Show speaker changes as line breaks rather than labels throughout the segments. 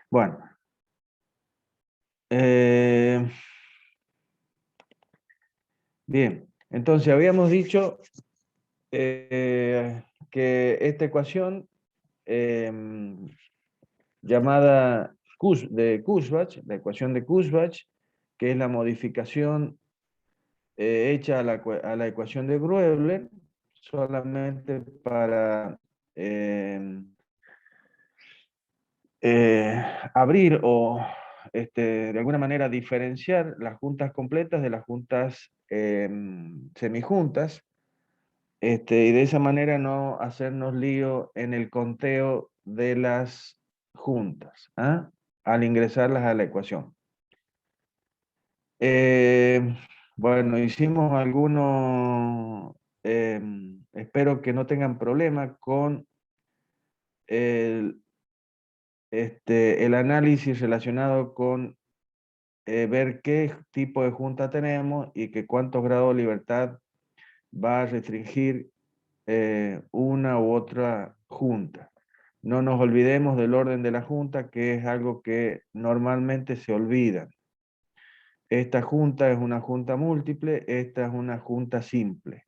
Bueno, eh, bien. Entonces habíamos dicho que esta ecuación llamada de Kurzbach, la ecuación de Kurzbach, que es la modificación hecha a la ecuación de Gröbler, solamente para abrir o de alguna manera diferenciar las juntas completas de las juntas semijuntas, y de esa manera no hacernos lío en el conteo de las juntas, ¿ah? Al ingresarlas a la ecuación. Bueno, hicimos algunos, espero que no tengan problema con el, el análisis relacionado con ver qué tipo de junta tenemos y que cuántos grados de libertad va a restringir una u otra junta. No nos olvidemos del orden de la junta, que es algo que normalmente se olvida. Esta junta es una junta múltiple, esta es una junta simple.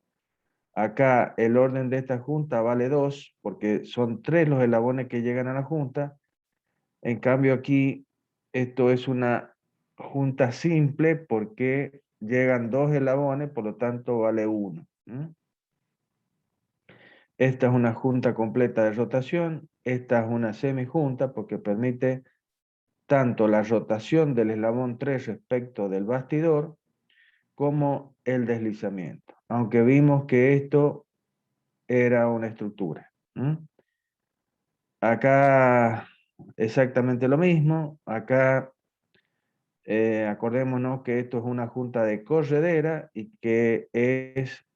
Acá el orden de esta junta vale 2, porque son 3 los eslabones que llegan a la junta. En cambio aquí, esto es una junta simple porque llegan 2 eslabones, por lo tanto vale 1. Esta es una junta completa de rotación, esta es una semijunta porque permite tanto la rotación del eslabón 3 respecto del bastidor como el deslizamiento, aunque vimos que esto era una estructura. Acá exactamente lo mismo, acá acordémonos que esto es una junta de corredera y que es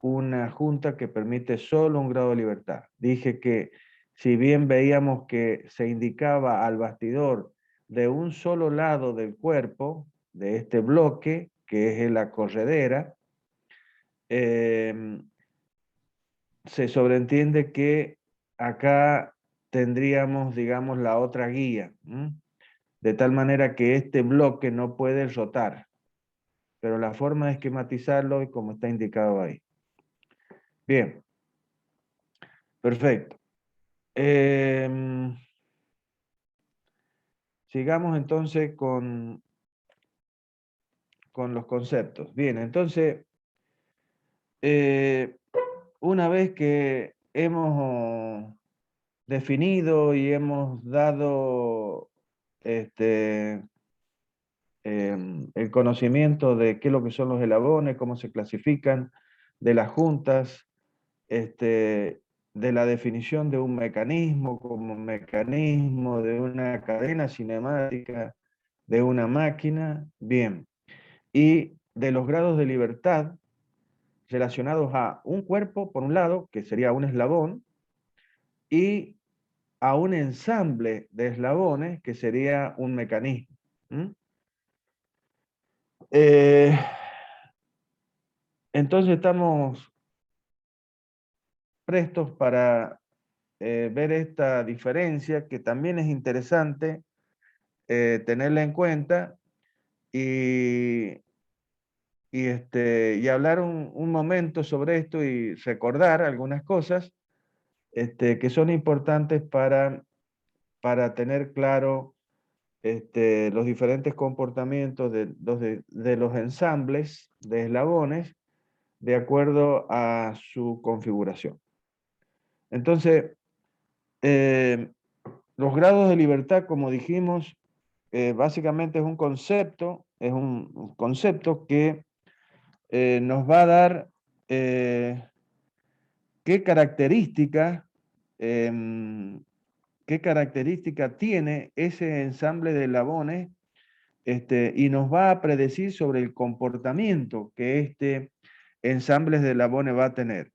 una junta que permite solo un grado de libertad. Dije que si bien veíamos que se indicaba al bastidor de un solo lado del cuerpo, de este bloque, que es la corredera, se sobreentiende que acá tendríamos, digamos, la otra guía, de tal manera que este bloque no puede rotar, pero la forma de esquematizarlo es como está indicado ahí. Bien, perfecto. Sigamos entonces con los conceptos. Bien, entonces, una vez que hemos definido y hemos dado el conocimiento de qué es lo que son los eslabones, cómo se clasifican, de las juntas, de la definición de un mecanismo como mecanismo de una cadena cinemática, de una máquina, bien, y de los grados de libertad relacionados a un cuerpo, por un lado, que sería un eslabón, y a un ensamble de eslabones, que sería un mecanismo. Entonces estamos prestos para ver esta diferencia, que también es interesante tenerla en cuenta y hablar un momento sobre esto y recordar algunas cosas que son importantes para tener claro los diferentes comportamientos de los ensambles de eslabones de acuerdo a su configuración. Entonces, los grados de libertad, como dijimos, básicamente es un concepto que nos va a dar qué característica, qué característica tiene ese ensamble de eslabones y nos va a predecir sobre el comportamiento que este ensamble de eslabones va a tener.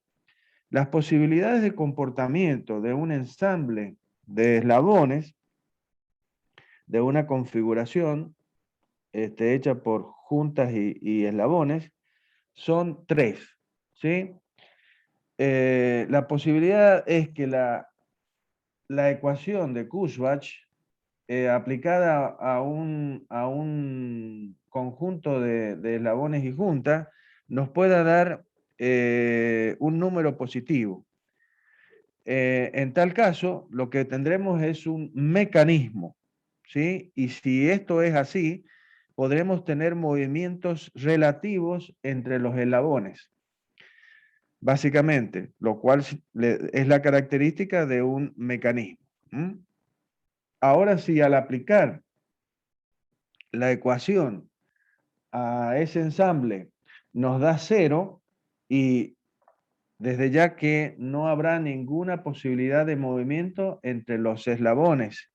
Las posibilidades de comportamiento de un ensamble de eslabones, de una configuración hecha por juntas y eslabones, son 3, ¿sí? La posibilidad es que la ecuación de Kurzbach aplicada a un conjunto de eslabones y juntas, nos pueda dar un número positivo. En tal caso, lo que tendremos es un mecanismo, ¿sí? Y si esto es así, podremos tener movimientos relativos entre los eslabones, básicamente, lo cual es la característica de un mecanismo. Ahora sí, al aplicar la ecuación a ese ensamble nos da 0 y desde ya que no habrá ninguna posibilidad de movimiento entre los eslabones,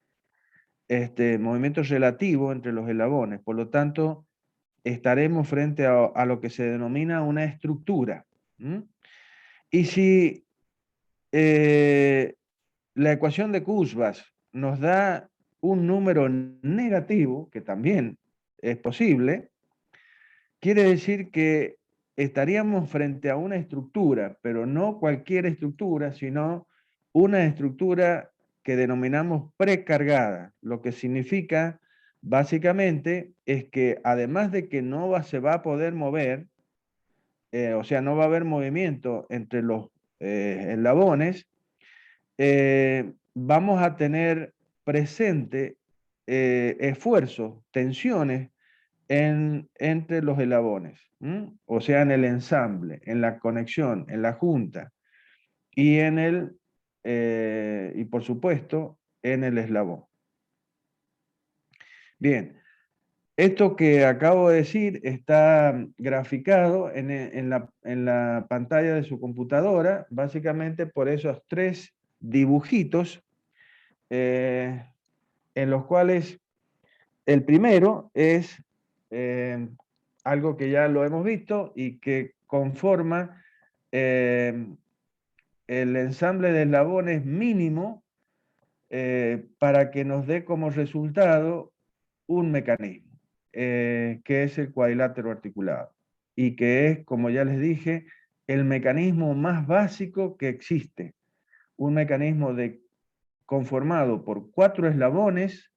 movimiento relativo entre los eslabones. Por lo tanto, estaremos frente a lo que se denomina una estructura. Y si la ecuación de Kurzbach nos da un número negativo, que también es posible, quiere decir que estaríamos frente a una estructura, pero no cualquier estructura, sino una estructura que denominamos precargada, lo que significa básicamente es que además de que se va a poder mover, o sea, no va a haber movimiento entre los eslabones, vamos a tener presente esfuerzos, tensiones entre los eslabones, o sea, en el ensamble, en la conexión, en la junta y y por supuesto, en el eslabón. Bien, esto que acabo de decir está graficado en la pantalla de su computadora, básicamente por esos 3 dibujitos, en los cuales el primero es algo que ya lo hemos visto y que conforma el ensamble de eslabones mínimo para que nos dé como resultado un mecanismo, que es el cuadrilátero articulado, y que es, como ya les dije, el mecanismo más básico que existe. Un mecanismo conformado por 4 eslabones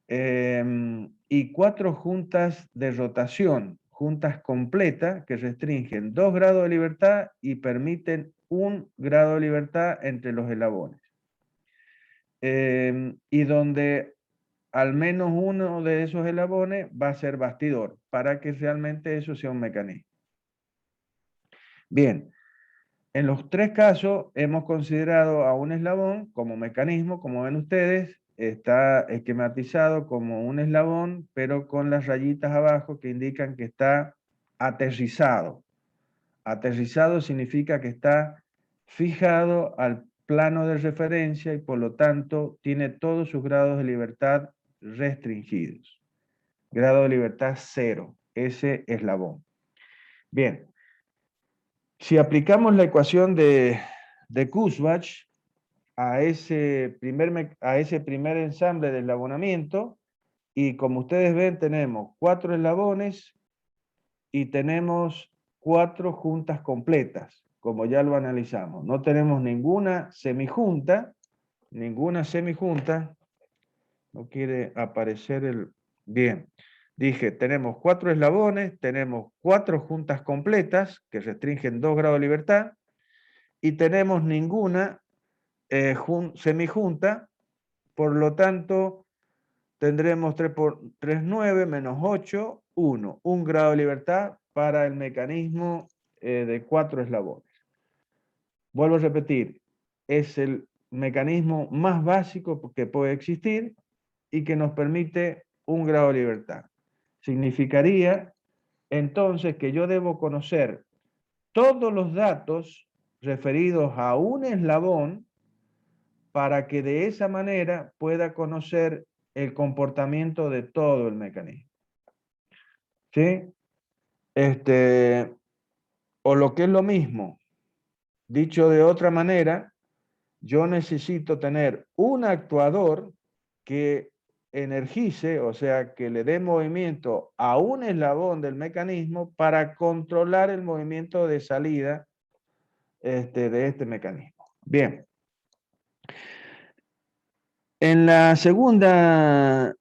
y 4 juntas de rotación, juntas completas que restringen 2 grados de libertad y permiten 1 grado de libertad entre los eslabones. Y donde al menos uno de esos eslabones va a ser bastidor, para que realmente eso sea un mecanismo. Bien, en los 3 casos hemos considerado a un eslabón como mecanismo, como ven ustedes, está esquematizado como un eslabón, pero con las rayitas abajo que indican que está aterrizado. Aterrizado significa que está fijado al plano de referencia y por lo tanto tiene todos sus grados de libertad restringidos. Grado de libertad 0, ese eslabón. Bien, si aplicamos la ecuación de Kurzbach a ese primer ensamble de eslabonamiento, y como ustedes ven tenemos 4 eslabones y tenemos 4 juntas completas, como ya lo analizamos. No tenemos ninguna semijunta, no quiere aparecer el... Bien, dije, tenemos 4 eslabones, tenemos 4 juntas completas que restringen 2 grados de libertad y tenemos ninguna semijunta, por lo tanto tendremos 3 por 3, 9, menos 8, 1. 1 grado de libertad para el mecanismo de 4 eslabones. Vuelvo a repetir, es el mecanismo más básico que puede existir y que nos permite 1 grado de libertad. Significaría entonces que yo debo conocer todos los datos referidos a un eslabón para que de esa manera pueda conocer el comportamiento de todo el mecanismo. ¿Sí? O lo que es lo mismo, dicho de otra manera, yo necesito tener un actuador que energice, o sea, que le dé movimiento a un eslabón del mecanismo para controlar el movimiento de salida de este mecanismo. Bien. En la segunda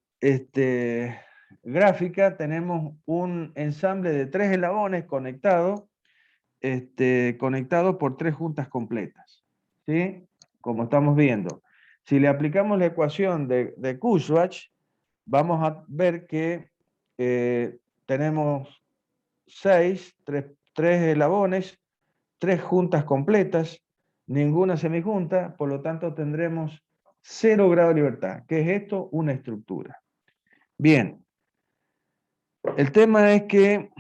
gráfica tenemos un ensamble de 3 eslabones conectados por 3 juntas completas, ¿sí? Como estamos viendo. Si le aplicamos la ecuación de Kurzweil, vamos a ver que tenemos 3 eslabones, 3 juntas completas, ninguna semijunta, por lo tanto tendremos 0 grado de libertad. ¿Qué es esto? Una estructura. Bien, el tema es que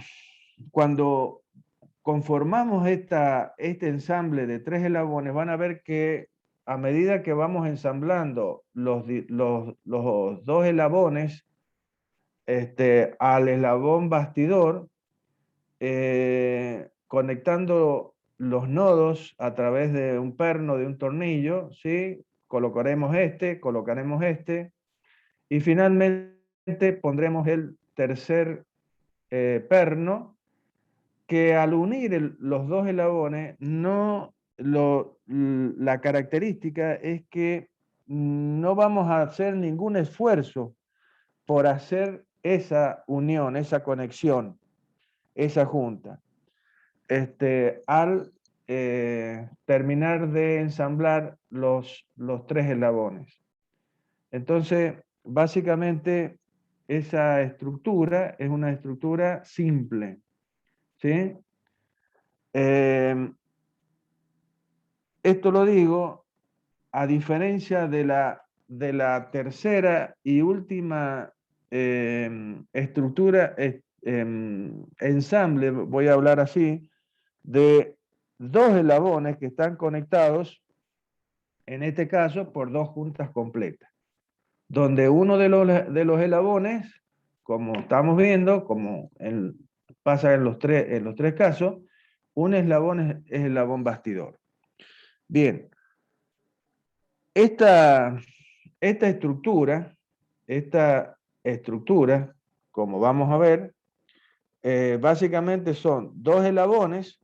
cuando conformamos este ensamble de 3 eslabones, van a ver que a medida que vamos ensamblando los 2 eslabones al eslabón bastidor, conectando los nodos a través de un perno, de un tornillo, ¿sí? Colocaremos y finalmente pondremos el tercer perno, que al unir los 2 eslabones, la característica es que no vamos a hacer ningún esfuerzo por hacer esa unión, esa conexión, esa junta. Al terminar de ensamblar los 3 eslabones. Entonces, básicamente, esa estructura es una estructura simple, ¿sí? Esto lo digo a diferencia de la tercera y última estructura, ensamble, voy a hablar así, de 2 eslabones que están conectados, en este caso, por 2 juntas completas, donde uno de los eslabones, como estamos viendo, como pasa en los tres casos, un eslabón es eslabón bastidor. Bien, esta estructura, como vamos a ver, básicamente son 2 eslabones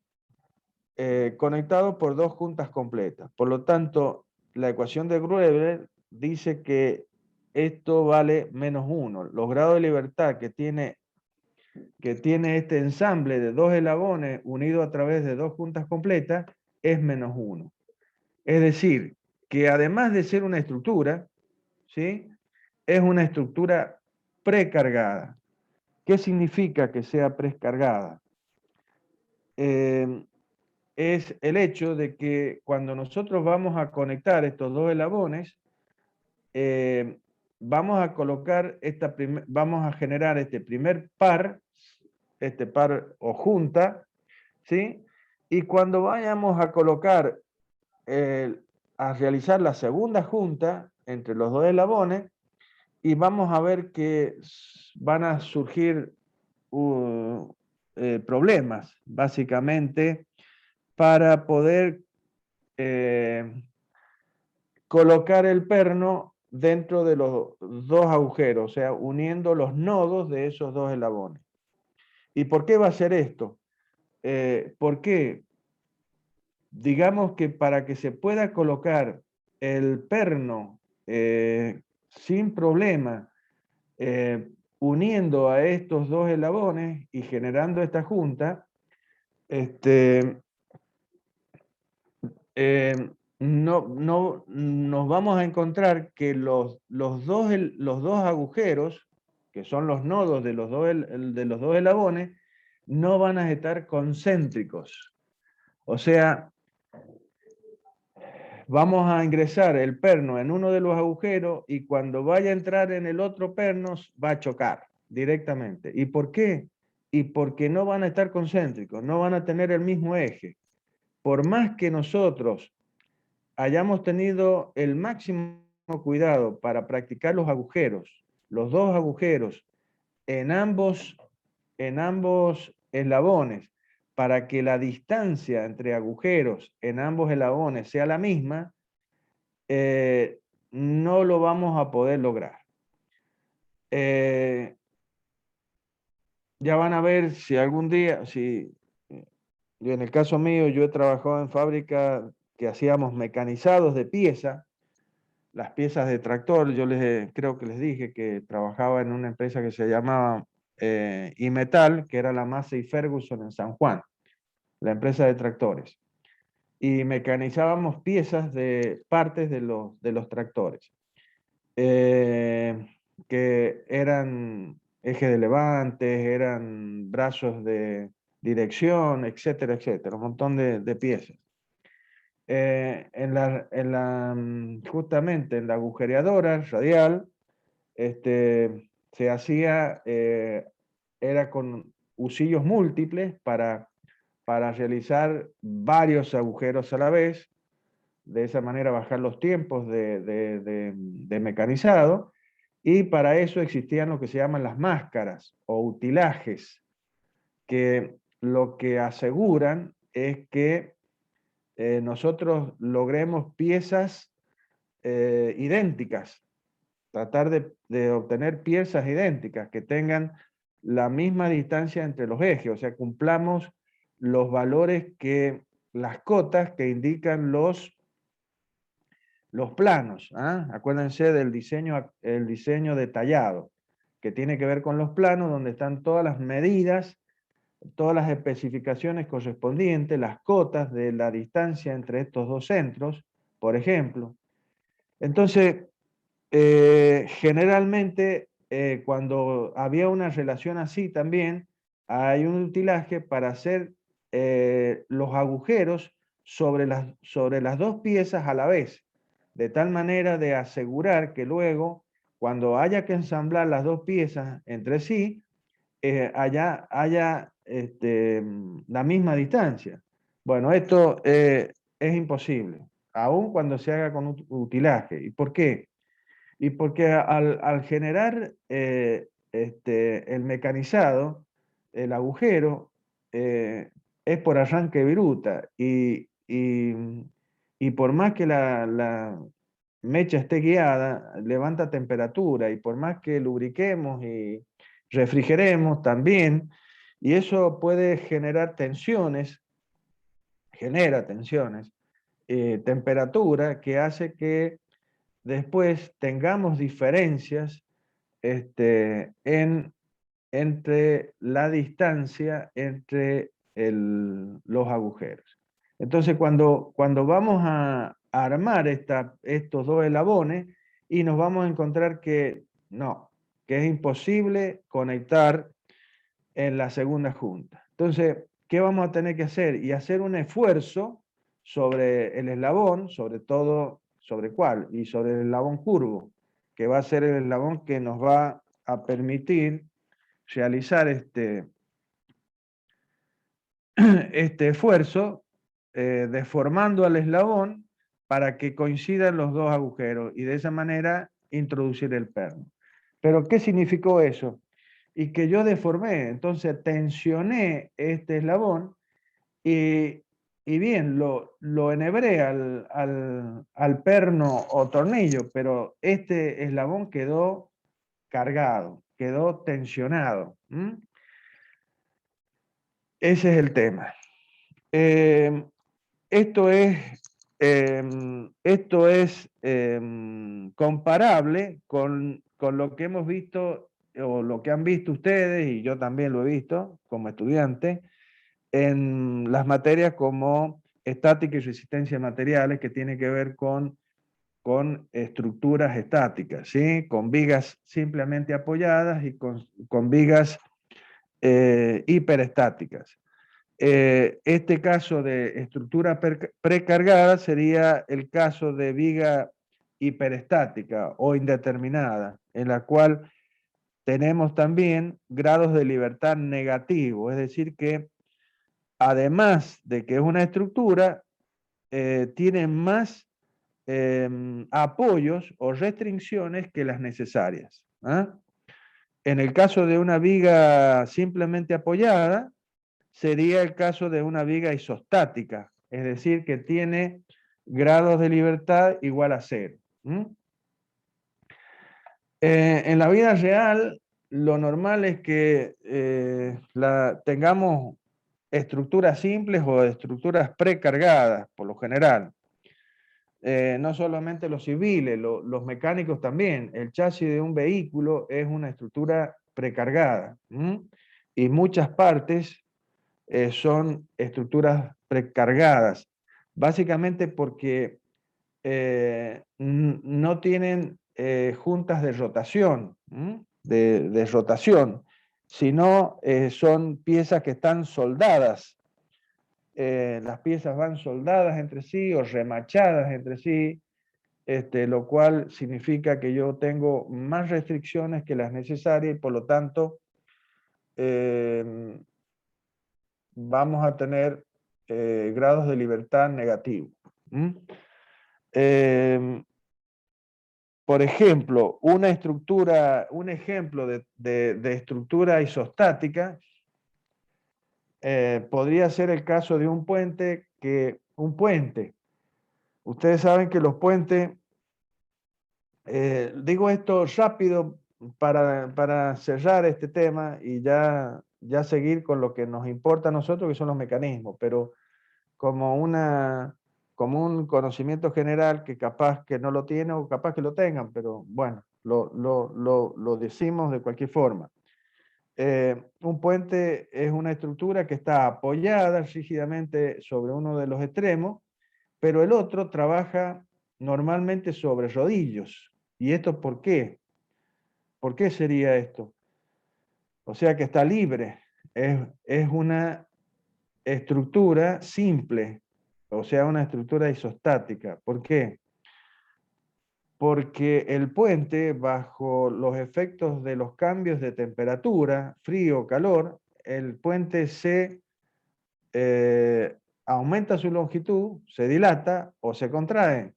conectados por 2 juntas completas. Por lo tanto, la ecuación de Grueber dice que esto vale -1. Los grados de libertad que tiene este ensamble de 2 eslabones unidos a través de 2 juntas completas es -1. Es decir, que además de ser una estructura, ¿sí? Es una estructura precargada. ¿Qué significa que sea precargada? Es el hecho de que cuando nosotros vamos a conectar estos 2 eslabones, vamos a generar este primer par o junta, ¿sí? Y cuando vayamos a colocar, a realizar la segunda junta entre los 2 eslabones, y vamos a ver que van a surgir problemas, básicamente, para poder colocar el perno dentro de los 2 agujeros, o sea, uniendo los nodos de esos 2 eslabones. ¿Y por qué va a ser esto? Porque, digamos que para que se pueda colocar el perno sin problema, uniendo a estos 2 eslabones y generando esta junta, no nos vamos a encontrar que los dos agujeros, que son los nodos de los dos eslabones, no van a estar concéntricos. O sea, vamos a ingresar el perno en uno de los agujeros y cuando vaya a entrar en el otro perno va a chocar directamente. ¿Y por qué? Y porque no van a estar concéntricos, no van a tener el mismo eje. Por más que nosotros hayamos tenido el máximo cuidado para practicar los agujeros, los 2 agujeros en ambos eslabones, para que la distancia entre agujeros en ambos eslabones sea la misma, no lo vamos a poder lograr. Ya van a ver si algún día, en el caso mío, yo he trabajado en fábrica que hacíamos mecanizados de pieza, las piezas de tractor. Yo creo que les dije que trabajaba en una empresa que se llamaba Imetal, que era la Massey Ferguson en San Juan, la empresa de tractores. Y mecanizábamos piezas de partes de los tractores, que eran ejes de levantes, eran brazos de dirección, etcétera, etcétera, un montón de piezas. Justamente en la agujereadora radial, se hacía, era con husillos múltiples para realizar varios agujeros a la vez, de esa manera bajar los tiempos de mecanizado, y para eso existían lo que se llaman las máscaras o utilajes, que lo que aseguran es que nosotros logremos piezas idénticas, tratar de obtener piezas idénticas que tengan la misma distancia entre los ejes, o sea, cumplamos los valores las cotas que indican los planos. ¿Ah? Acuérdense del diseño, el diseño detallado, que tiene que ver con los planos, donde están todas las medidas, todas las especificaciones correspondientes, las cotas de la distancia entre estos dos centros, por ejemplo. Entonces, generalmente, cuando había una relación así también, hay un utilaje para hacer los agujeros sobre las dos piezas a la vez, de tal manera de asegurar que luego, cuando haya que ensamblar las dos piezas entre sí, haya la misma distancia. Bueno, esto es imposible, aun cuando se haga con utilaje. ¿Y por qué? Y porque al generar el mecanizado, el agujero es por arranque viruta, y por más que la mecha esté guiada, levanta temperatura, y por más que lubriquemos y refrigeremos también, y eso puede generar tensiones, genera tensiones, temperatura que hace que después tengamos diferencias entre la distancia entre los agujeros. Entonces, cuando vamos a armar estos dos eslabones, y nos vamos a encontrar que no, que es imposible conectar en la segunda junta. Entonces, ¿qué vamos a tener que hacer? Y hacer un esfuerzo sobre el eslabón, sobre todo, ¿sobre cuál? Y sobre el eslabón curvo, que va a ser el eslabón que nos va a permitir realizar este esfuerzo, deformando al eslabón para que coincidan los dos agujeros, y de esa manera introducir el perno. Pero, ¿qué significó eso? Y que yo deformé, entonces tensioné este eslabón, y bien, lo enhebré al perno o tornillo, pero este eslabón quedó cargado, quedó tensionado. Ese es el tema. Esto es comparable con lo que hemos visto, o lo que han visto ustedes, y yo también lo he visto como estudiante, en las materias como estática y resistencia de materiales, que tiene que ver con estructuras estáticas, ¿sí? Con vigas simplemente apoyadas y con vigas hiperestáticas. Este caso de estructura precargada sería el caso de viga hiperestática o indeterminada, en la cual tenemos también grados de libertad negativos, es decir que además de que es una estructura, tiene más apoyos o restricciones que las necesarias. ¿Ah? En el caso de una viga simplemente apoyada, sería el caso de una viga isostática, es decir, que tiene grados de libertad igual a 0. En la vida real, lo normal es que tengamos estructuras simples o estructuras precargadas, por lo general. no solamente los civiles, los mecánicos también. El chasis de un vehículo es una estructura precargada, ¿m? Y muchas partes son estructuras precargadas, básicamente porque no tienen juntas de rotación, ¿m? De rotación, sino son piezas que están soldadas. Las piezas van soldadas entre sí o remachadas entre sí, lo cual significa que yo tengo más restricciones que las necesarias y por lo tanto vamos a tener grados de libertad negativos. Por ejemplo, una estructura, un ejemplo de estructura isostática podría ser el caso de un puente ustedes saben que los puentes, digo esto rápido para cerrar este tema y ya seguir con lo que nos importa a nosotros, que son los mecanismos, pero como, como un conocimiento general que capaz que no lo tiene o capaz que lo tengan, pero bueno, lo decimos de cualquier forma. Un puente es una estructura que está apoyada rígidamente sobre uno de los extremos, pero el otro trabaja normalmente sobre rodillos. ¿Y esto por qué? ¿Por qué sería esto? O sea que está libre. Es una estructura simple, o sea, una estructura isostática. ¿Por qué? Porque el puente, bajo los efectos de los cambios de temperatura, frío, calor, el puente se aumenta su longitud, se dilata o se contrae.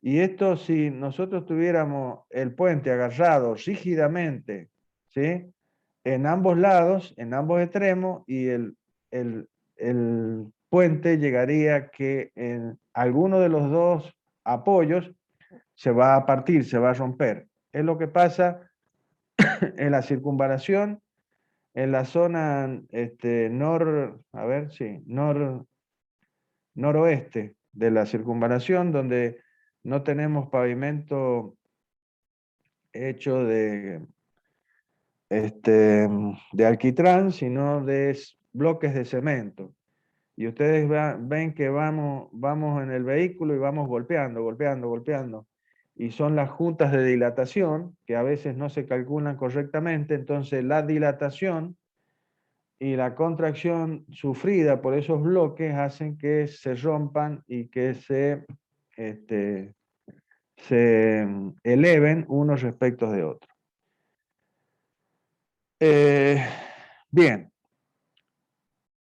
Y esto, si nosotros tuviéramos el puente agarrado rígidamente, ¿sí? En ambos lados, en ambos extremos, y el puente llegaría que en alguno de los dos apoyos se va a partir, se va a romper. Es lo que pasa en la circunvalación, en la zona a ver, sí, noroeste de la circunvalación, donde no tenemos pavimento hecho de alquitrán, sino de bloques de cemento. Y ustedes ven que vamos en el vehículo y vamos golpeando, golpeando, golpeando. Y son las juntas de dilatación, que a veces no se calculan correctamente, entonces la dilatación y la contracción sufrida por esos bloques hacen que se rompan y que se eleven unos respecto de otros. Bien,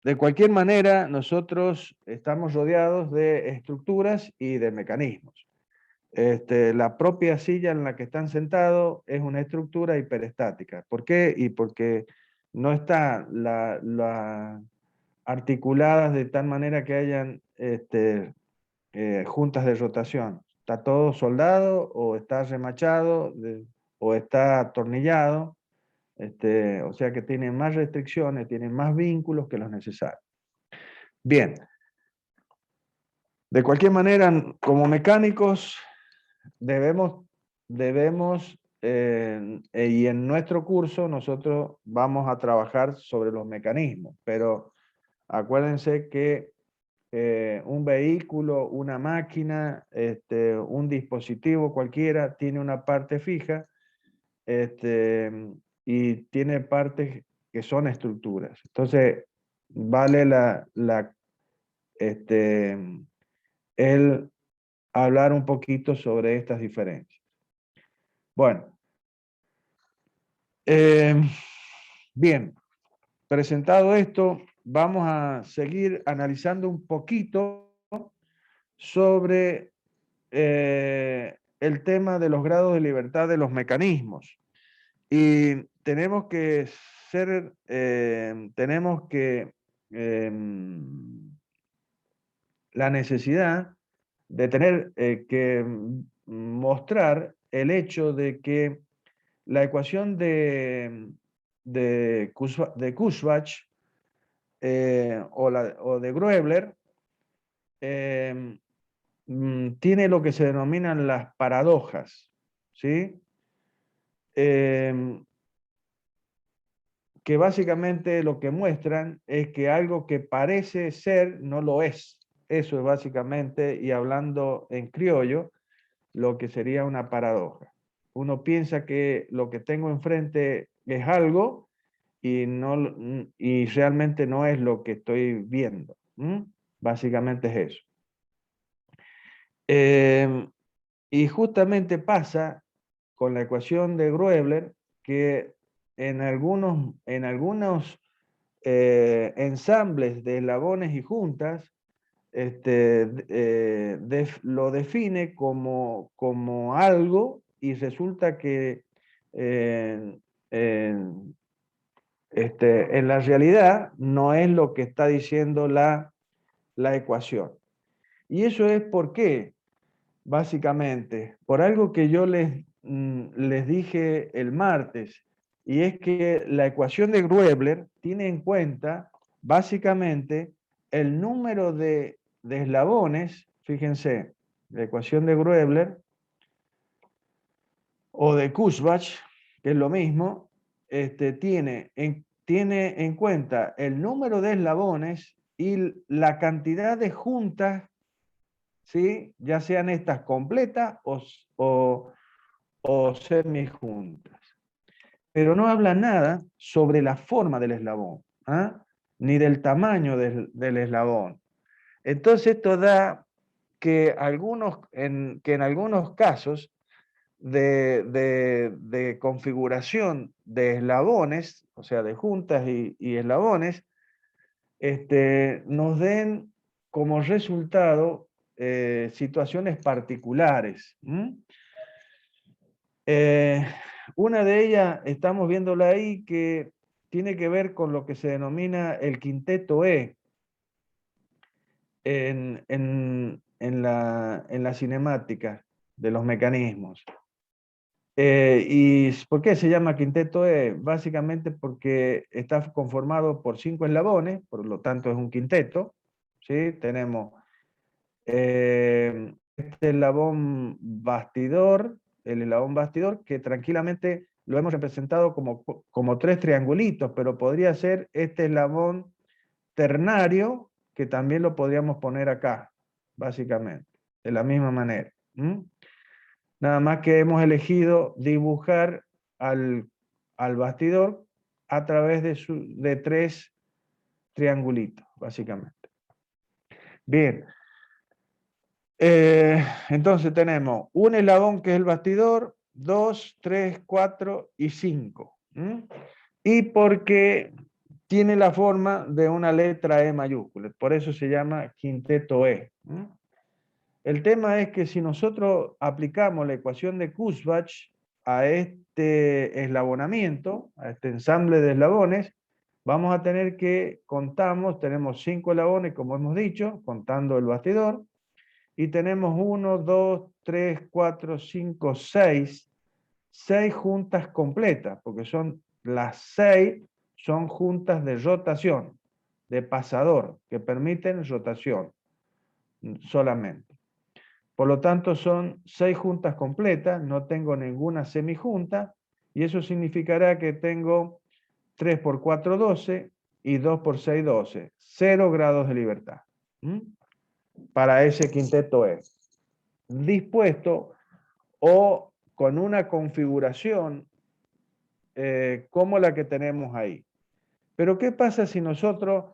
de cualquier manera, nosotros estamos rodeados de estructuras y de mecanismos. La propia silla en la que están sentados es una estructura hiperestática. ¿Por qué? Y porque no está articuladas de tal manera que hayan juntas de rotación. Está todo soldado o está remachado o está atornillado. O sea que tienen más restricciones, tienen más vínculos que los necesarios. Bien, de cualquier manera, como mecánicos, debemos y en nuestro curso nosotros vamos a trabajar sobre los mecanismos, pero acuérdense que un vehículo, una máquina, un dispositivo cualquiera tiene una parte fija y tiene partes que son estructuras. Entonces, vale el hablar un poquito sobre estas diferencias. Bueno, bien, presentado esto, vamos a seguir analizando un poquito sobre el tema de los grados de libertad de los mecanismos. Y tenemos que la necesidad de tener que mostrar el hecho de que la ecuación de Kurzbach o de Gröbler tiene lo que se denominan las paradojas, ¿sí? Que básicamente lo que muestran es que algo que parece ser no lo es. Eso es básicamente, y hablando en criollo, lo que sería una paradoja. Uno piensa que lo que tengo enfrente es algo y, no, y realmente no es lo que estoy viendo. Básicamente es eso. Y justamente pasa con la ecuación de Groebler que en algunos ensambles de eslabones y juntas lo define como algo y resulta que eh, en, en la realidad no es lo que está diciendo la ecuación. Y eso es por qué, básicamente, por algo que yo les dije el martes, y es que la ecuación de Groebler tiene en cuenta básicamente el número de eslabones, fíjense, la ecuación de Groebler o de Kurzbach, que es lo mismo, tiene en cuenta el número de eslabones y la cantidad de juntas, ¿sí? Ya sean estas completas o semijuntas. Pero no habla nada sobre la forma del eslabón, ¿ah? Ni del tamaño del eslabón. Entonces esto da que en algunos casos de configuración de eslabones, o sea, de juntas y eslabones, nos den como resultado situaciones particulares. Una de ellas, estamos viéndola ahí, que tiene que ver con lo que se denomina el quinteto E en la cinemática de los mecanismos. ¿Y por qué se llama quinteto E? Básicamente porque está conformado por 5 eslabones, por lo tanto es un quinteto, ¿sí? Tenemos este eslabón bastidor, el eslabón bastidor, que tranquilamente lo hemos representado como 3 triangulitos, pero podría ser este eslabón ternario, que también lo podríamos poner acá, básicamente, de la misma manera. Nada más que hemos elegido dibujar al bastidor a través de 3 triangulitos, básicamente. Bien, entonces tenemos un eslabón que es el bastidor, 2, 3, 4 y 5. Y porque tiene la forma de una letra E mayúscula, por eso se llama quinteto E. El tema es que si nosotros aplicamos la ecuación de Kurzbach a este eslabonamiento, a este ensamble de eslabones, vamos a tener que tenemos 5 eslabones, como hemos dicho, contando el bastidor, y tenemos 1, 2, 3, 4, 5, 6 juntas completas, porque las 6 son juntas de rotación, de pasador, que permiten rotación solamente. Por lo tanto, son 6 juntas completas, no tengo ninguna semijunta, y eso significará que tengo 3 por 4, 12, y 2 por 6, 12. 0 grados de libertad. Para ese quinteto E. Dispuesto o con una configuración como la que tenemos ahí. Pero ¿qué pasa si nosotros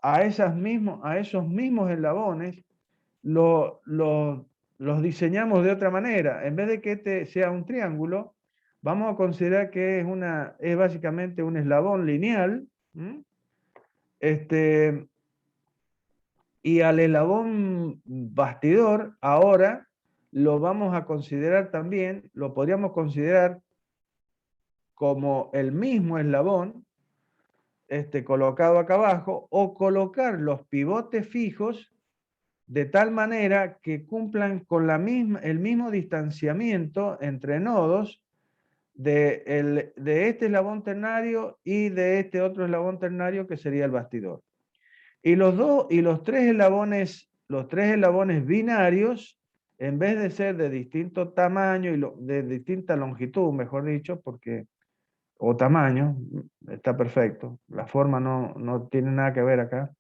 a esos mismos eslabones los diseñamos de otra manera? En vez de que este sea un triángulo, vamos a considerar que es básicamente un eslabón lineal, y al eslabón bastidor ahora lo vamos a considerar también, lo podríamos considerar como el mismo eslabón, colocado acá abajo, o colocar los pivotes fijos de tal manera que cumplan con el mismo distanciamiento entre nodos de este eslabón ternario y de este otro eslabón ternario que sería el bastidor. Y los 3 los tres eslabones binarios, en vez de ser de distinto tamaño y de distinta longitud, mejor dicho, porque, o tamaño, está perfecto. La forma no tiene nada que ver acá,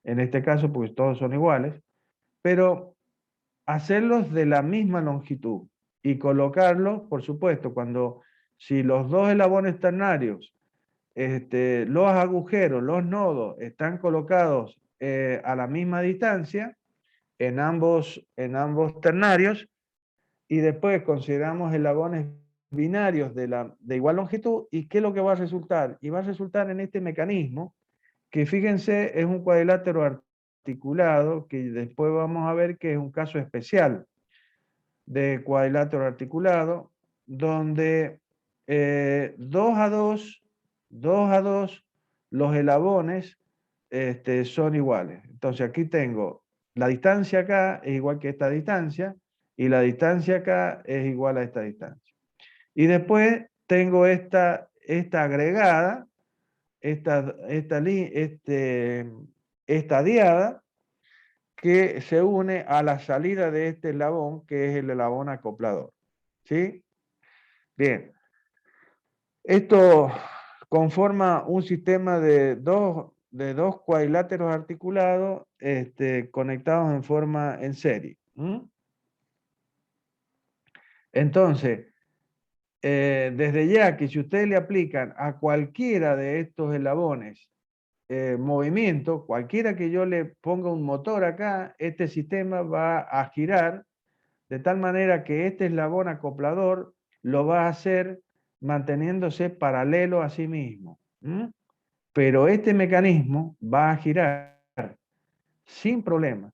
en este caso, porque todos son iguales, pero hacerlos de la misma longitud y colocarlos, por supuesto, si los dos eslabones ternarios, los agujeros, los nodos están colocados a la misma distancia en ambos ternarios, y después consideramos eslabones binarios de igual longitud, ¿y qué es lo que va a resultar? Y va a resultar en este mecanismo, que fíjense, es un cuadrilátero articulado, que después vamos a ver que es un caso especial de cuadrilátero articulado, donde 2 a 2, los eslabones son iguales. Entonces aquí tengo la distancia acá es igual que esta distancia, y la distancia acá es igual a esta distancia. Y después tengo esta agregada, esta diada, que se une a la salida de este eslabón, que es el eslabón acoplador. ¿Sí? Bien. Esto conforma un sistema de dos cuadriláteros articulados conectados en serie. Entonces, desde ya que si ustedes le aplican a cualquiera de estos eslabones movimiento, cualquiera que yo le ponga un motor acá, este sistema va a girar de tal manera que este eslabón acoplador lo va a hacer manteniéndose paralelo a sí mismo. Pero este mecanismo va a girar sin problema.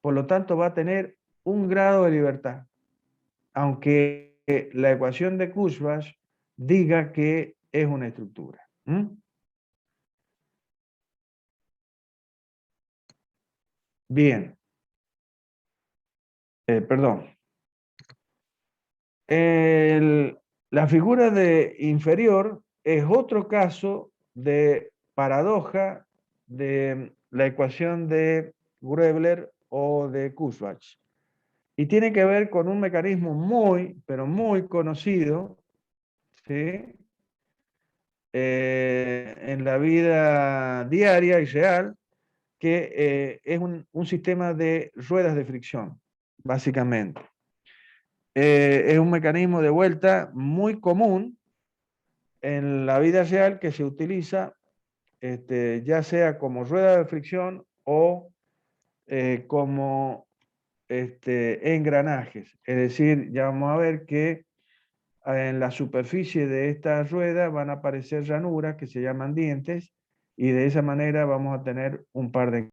Por lo tanto, va a tener un grado de libertad, aunque la ecuación de Kurzweil diga que es una estructura. Bien. Perdón. La figura de inferior es otro caso de paradoja de la ecuación de Gröbler o de Kurzweil. Y tiene que ver con un mecanismo muy, pero muy conocido, ¿sí? En la vida diaria y real, que es un sistema de ruedas de fricción, básicamente. Es un mecanismo de vuelta muy común en la vida real, que se utiliza ya sea como rueda de fricción o como engranajes. Es decir, ya vamos a ver que en la superficie de esta rueda van a aparecer ranuras que se llaman dientes, y de esa manera vamos a tener un par de